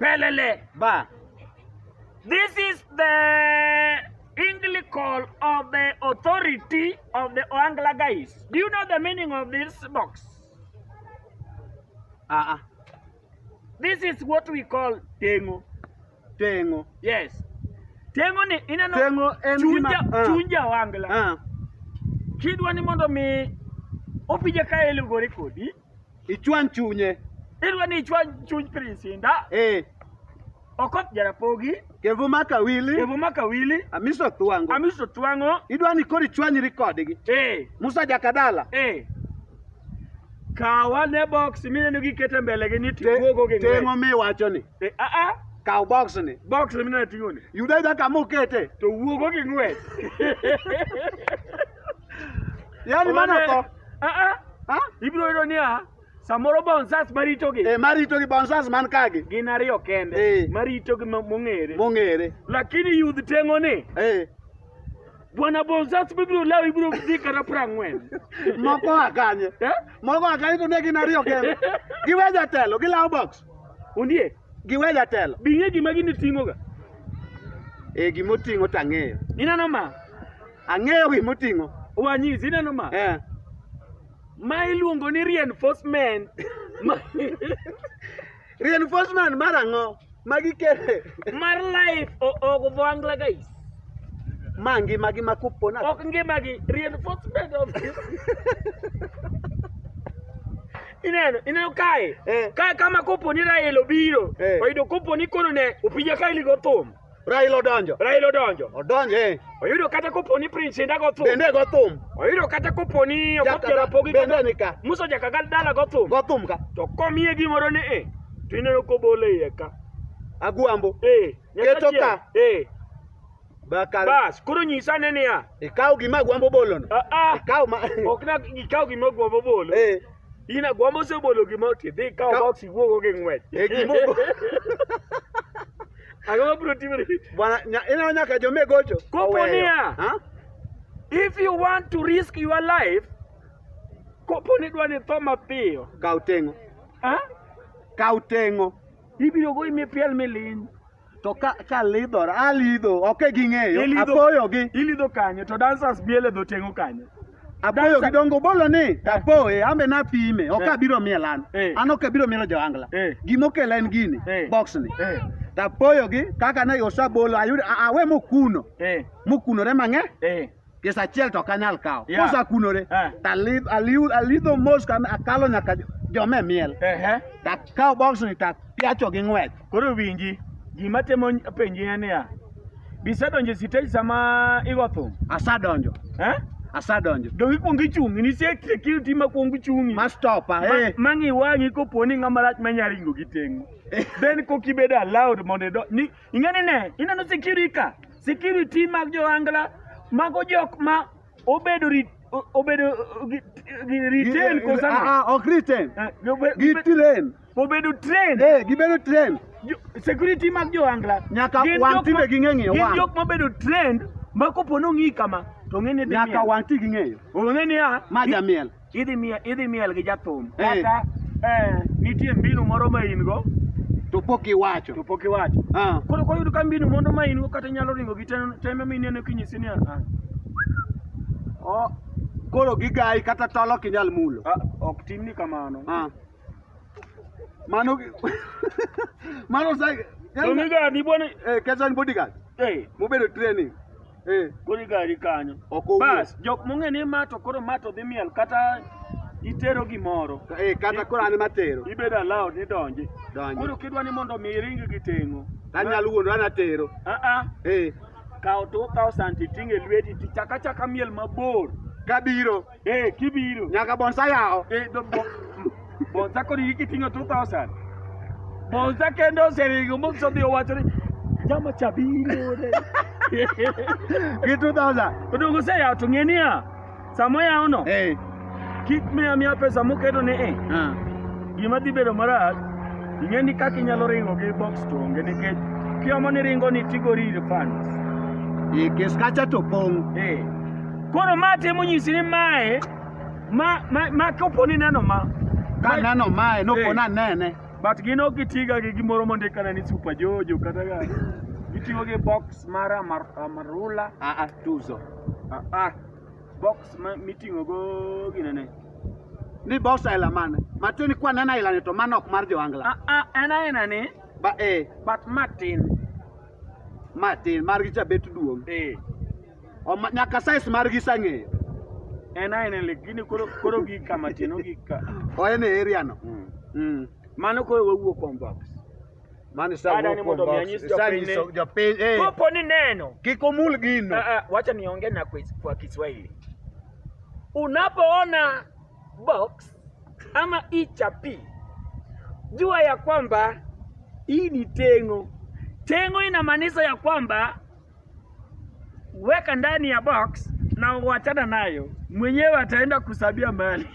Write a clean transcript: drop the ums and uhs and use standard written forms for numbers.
Pelele. Ba. This is the English call of the authority of the Oangla guys. Do you know the meaning of this box? This is what we call tengo. Tengo. Yes. Tengo ni inano Tengo chunja Oangla. Kidwa ni mondo mi opija ka elugore kodi. Ichwan chunye. Idwa ni ichwan chuny Prisinda. Okot Jarapogi. Kevu maka wili. Amiso tuango. Idwa ni kori chwanyri kodgi. Musa Jakadala. Kawa ne box mineno gikete mbele gi ni tiwogo gi ng'we. Tengo miwacho ni. Kaw box ni. Box mineno ting'o ni. Yuda ida kama ukete. To wuogo gi ng'we. Yani mana to. Ibiro yudo niya. Samoro bonsas marito gi. Marito gi bonsas man kagi. Gin ariyo kende. Marito gi mong'ere. Lakini yudh tengo ni. Bwana bonsas bibiro law ibiro dhi kata 40. Moko akanye. Moko akanye to ne gin ariyo kende. Giwe jatelo, gilaw box. Undie. Giwe jatelo. Bing'e gima gini ting'o ga. Gimoting'o tang'eyo. Ineno ma? Ang'eyo gimoting'o. Wanyisi ineno ma? Ma iluongo ni reinforcement. Reinforcement mar ang'o? Magi kere. Mar life of Oangla guys. Ma ngimagi makupona. Ok ngimagi. Reinforcement of this. Ineno kae. Kae kama kopo ni Raila obiro. Oyudo kopo ni kono ne opija ka iligo thum. Raila odonjo. Odonjo. Oyudo kata kopo ni Prince Inda go thum. Bende go thum. Oyudo kata kopo ni Okot Jarapogi bende nika. Musa Jakadala go thum. Go thum ka. To komiye gimoro ni to ineno kobole iye ka. Agwambo. Keto ka. Bakar. Bas, koro nyisa ne niya. Ikaw gima agwambo bolo no. Ikaw ma. Ok na ikaw gima agwambo bolo. Ina gwambo se bolo gima tidhi ikaw box iwuogo gi ng'wech. Gimo. Agama bro timore. Bwana ina nyaka jome gocho. Kopo niya. If you want to risk your life, kopo ni dwa ni tho mapiyo. Kaw tengo. Kaw tengo. Ibiro go imi piel miliny. To ka lidhora, alidho, ok ging'eyo, apoyo gi. Ilidho kanyo, to dancers biele dho tengo kanyo. Apoyo gi dongo bolo ni, tapoye, ambe na pime, ok abiro mielan. An ok abiro mielo jo Angla. Gimokela en gini, box ni. Tapoyo gi, kaka ne osabolo, awe mokuno. Mokunore mang'e? Kes achiel to kanyal kaw. Kosa kunore, alidho mos akalo nyaka jome miel. Kaw box ni tapiacho gi ng'wech. Koro winji. Gima temo penji en ya. Bisedonjo stage sama igo thum? Asadonjo. Asadonjo. Dongi kuongi chungi, ni security ma kuongi chungi. Ma stopa, Mangi wangi kopo ni ng'ama rach manyaringo gi tengo. Then kokibedo allowed mondo ni ing'eni ne, ineno security mag jo Angla, mago jok ma obedo retain kosana. Ok retain. Gi obedo train. Gibedo train. Security mag jo Angla. Nyaka wang tinde ging'eyo wang. Gin jok mobedo trained ma kopo nong'i kama to ng'eni dhi miel. Nyaka wang ti ging'eyo. Ng'eni ma jamiel. Idhi miel gi jathum. Kata nitie mbinu moro ma in go to pok iwacho. Koro koyudo ka mbinu moro ma in go kata nyalo ringo gi teme mineno kinyisi ni koro gigai kata tolo kinyal mulo. Ok timni kamano. Mano sai. Bodyguard ni bwana. Kesan bodyguard. Mobedo training. Bodyguard kanyo. Bas, jok mong'eni mato koro mato dhi miel kata itero gimoro. Kata koro an matero. Ibedo allowed ni donji. Koro kidwa ni mondo mi ring gi tengo. Anyalo wuondo an atero. Kaw 2000 titing'e lweti tichaka miel mabor. Kabiro. Kibiro. Nyaka bonsa yao. Bonsa kodi ikiting'o 2000. Bonsa kendo oseringo mokso dhi owacho ni jama chabiro. Gi 2000. Odongo se yaw to ng'eni samo yaw no. Kik miya pesa moketo ni gima dhi bedo marach. Ing'eni kaka inyalo ringo gi box to onge nikech kiomo ni ringo ni tigori funds. Kes kacha to pong. Koro ma temo nyisi ni mae ma kopo ni neno ma ka neno mae no kona nene But gino kitiga gi gimoro mondikana ni Super Jojo kata ga gitigo gi box mara marula tuzo box miting'o go ginene ni box aila mane matini kwa nana ila to manok mar Joangla ena ni ba but Martin mar gicha bet duong o nyaka size mar gisang'eyo ena lakini koro gi kama tino gi ka o ene area no mano ko wuok kuom box mani sawa ni mondo mianyis jopiny kopo ni neno kikomul gino wacha niongee na kwa Kiswahili. Unapoona box ama ichapi, jua ya kwamba hii ni tengo. Tengo inamaanisha ya kwamba weka ndani ya box na uachana nayo, mwenyewe ataenda kusabia mali.